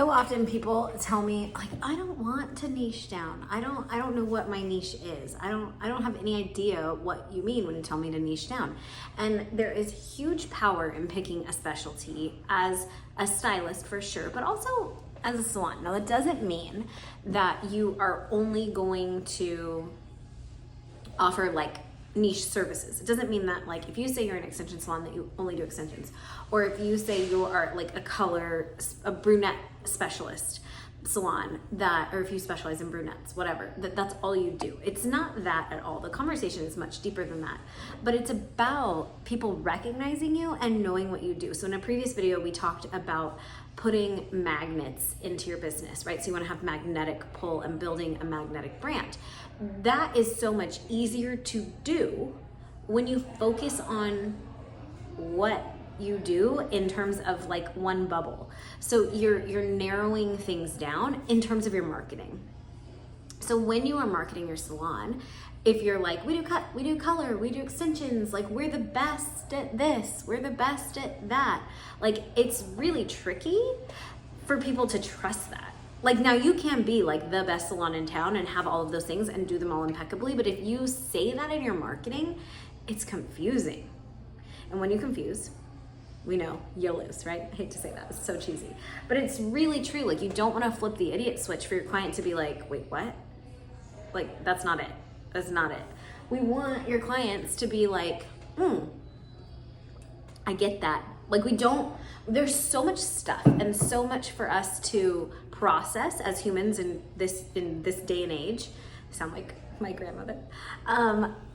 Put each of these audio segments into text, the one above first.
So often people tell me, like, I don't want to niche down. I don't know what my niche is. I don't have any idea what you mean when you tell me to niche down. And there is huge power in picking a specialty as a stylist for sure, but also as a salon. Now that doesn't mean that you are only going to offer like niche services. It doesn't mean that, like, if you say you're an extension salon, that you only do extensions, or if you say you are like a brunette specialist salon, that, or if you specialize in brunettes, whatever, that's all you do. It's not that at all. The conversation is much deeper than that, but it's about people recognizing you and knowing what you do. So in a previous video, we talked about putting magnets into your business, right? So you want to have magnetic pull and building a magnetic brand. That is so much easier to do when you focus on what you do in terms of like one bubble. So you're narrowing things down in terms of your marketing. So when you are marketing your salon, if you're like, we do cut, we do color, we do extensions, like we're the best at this, we're the best at that, like it's really tricky for people to trust that. Like, now you can be like the best salon in town and have all of those things and do them all impeccably, but if you say that in your marketing, it's confusing. And when you confuse, we know you lose, right? I hate to say that, it's so cheesy, but it's really true. Like, you don't want to flip the idiot switch for your client to be like, wait, what? Like, that's not it. That's not it. We want your clients to be like, I get that. Like, there's so much stuff and so much for us to process as humans in this day and age. I sound like my grandmother.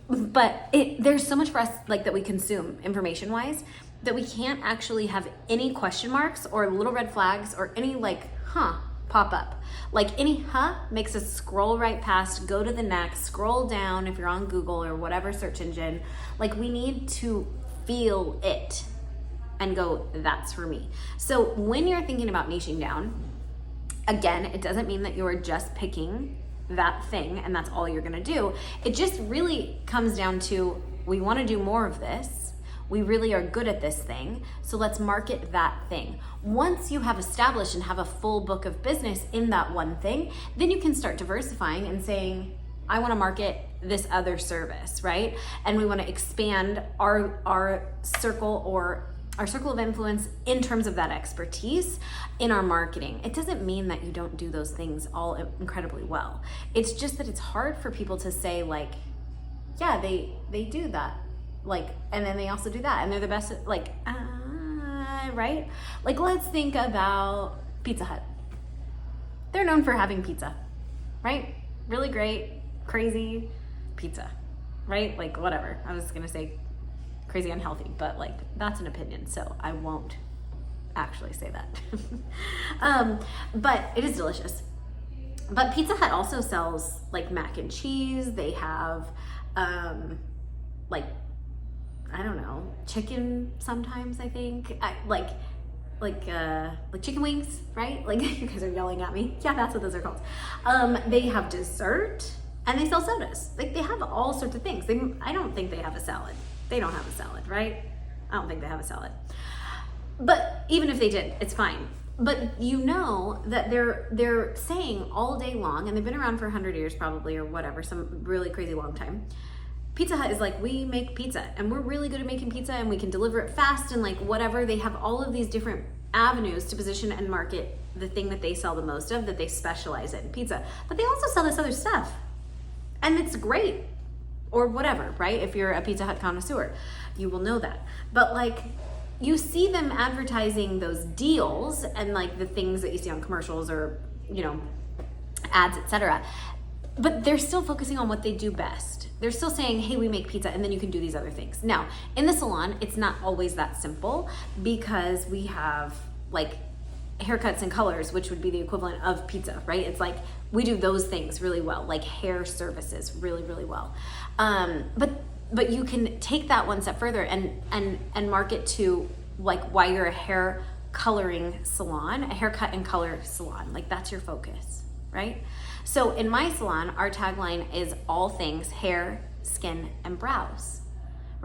But there's so much for us, like, that we consume information wise, that we can't actually have any question marks or little red flags or any like, pop up. Like, any makes us scroll right past, go to the next, scroll down if you're on Google or whatever search engine. Like, we need to feel it and go, that's for me. So when you're thinking about niching down, again, it doesn't mean that you're just picking that thing and that's all you're gonna do. It just really comes down to, we wanna do more of this. We really are good at this thing, so let's market that thing. Once you have established and have a full book of business in that one thing, then you can start diversifying and saying, I wanna market this other service, right? And we wanna expand our circle of influence in terms of that expertise in our marketing. It doesn't mean that you don't do those things all incredibly well. It's just that it's hard for people to say, like, yeah, they do that. Like, and then they also do that, and they're the best at, like, right? Like, let's think about Pizza Hut. They're known for having pizza, right? Really great, crazy pizza, right? Like, whatever. I was gonna say crazy unhealthy, but like, that's an opinion, so I won't actually say that. But it is delicious. But Pizza Hut also sells like mac and cheese. They have like, I don't know, chicken sometimes, I think. Like chicken wings, right? Like, you guys are yelling at me. Yeah, that's what those are called. They have dessert and they sell sodas. Like, they have all sorts of things. I don't think they have a salad. They don't have a salad, right? I don't think they have a salad. But even if they did, it's fine. But you know that they're saying all day long, and they've been around for 100 years probably, or whatever, some really crazy long time. Pizza Hut is like, we make pizza and we're really good at making pizza and we can deliver it fast and like whatever. They have all of these different avenues to position and market the thing that they sell the most of, that they specialize in, pizza. But they also sell this other stuff and it's great, or whatever, right? If you're a Pizza Hut connoisseur, you will know that. But like, you see them advertising those deals and like the things that you see on commercials or, you know, ads, etc. But they're still focusing on what they do best. They're still saying, hey, we make pizza and then you can do these other things. Now, in the salon, it's not always that simple because we have like haircuts and colors, which would be the equivalent of pizza, right? It's like, we do those things really well, like hair services really, really well. But you can take that one step further and market to like why you're a hair coloring salon, a haircut and color salon. Like, that's your focus, right? So in my salon, our tagline is all things hair, skin, and brows,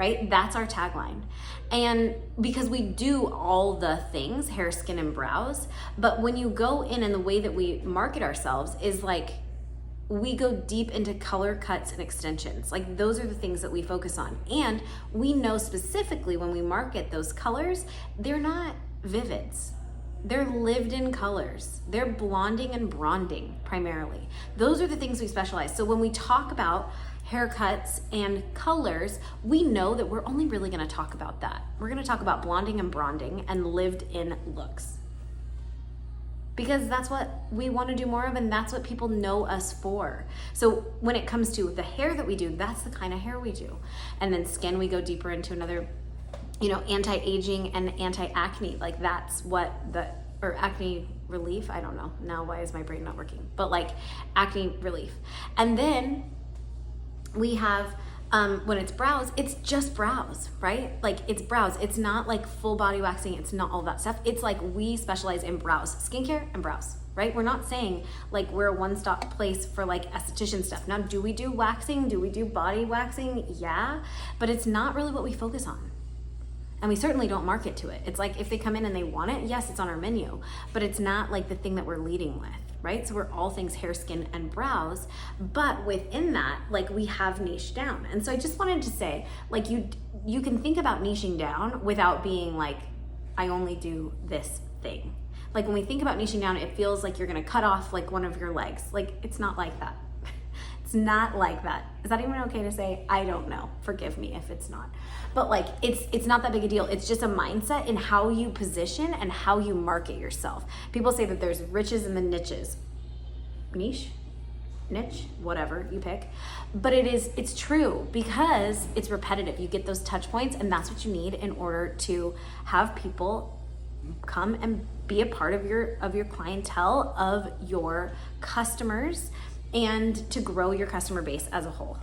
right? That's our tagline. And because we do all the things, hair, skin, and brows, but when you go in and the way that we market ourselves is like, we go deep into color cuts and extensions. Like those are the things that we focus on. And we know specifically when we market those colors, they're not vivids. They're lived in colors. They're blonding and bronding primarily. Those are the things we specialize. So when we talk about haircuts and colors, we know that we're only really gonna talk about that. We're gonna talk about blonding and bronding and lived in looks. Because that's what we want to do more of, and that's what people know us for. So when it comes to the hair that we do, that's the kind of hair we do. And then skin, we go deeper into another, anti-aging and anti-acne. Like that's what or acne relief, I don't know. Now why is my brain not working? But like acne relief. And then we have, when it's brows, it's just brows, right? Like it's brows. It's not like full body waxing. It's not all that stuff. It's like we specialize in brows, skincare and brows, right? We're not saying like we're a one-stop place for like esthetician stuff. Now, do we do waxing? Do we do body waxing? Yeah, but it's not really what we focus on. And we certainly don't market to it. It's like if they come in and they want it, yes, it's on our menu, but it's not like the thing that we're leading with, right? So we're all things hair, skin, and brows, but within that, like we have niche down. And so I just wanted to say, like you can think about niching down without being like, I only do this thing. Like when we think about niching down, it feels like you're gonna cut off like one of your legs. Like it's not like that. It's not like that. Is that even okay to say? I don't know. Forgive me if it's not. But like it's not that big a deal. It's just a mindset in how you position and how you market yourself. People say that there's riches in the niches. Niche, whatever you pick. But it's true because it's repetitive. You get those touch points and that's what you need in order to have people come and be a part of your clientele, of your customers, and to grow your customer base as a whole.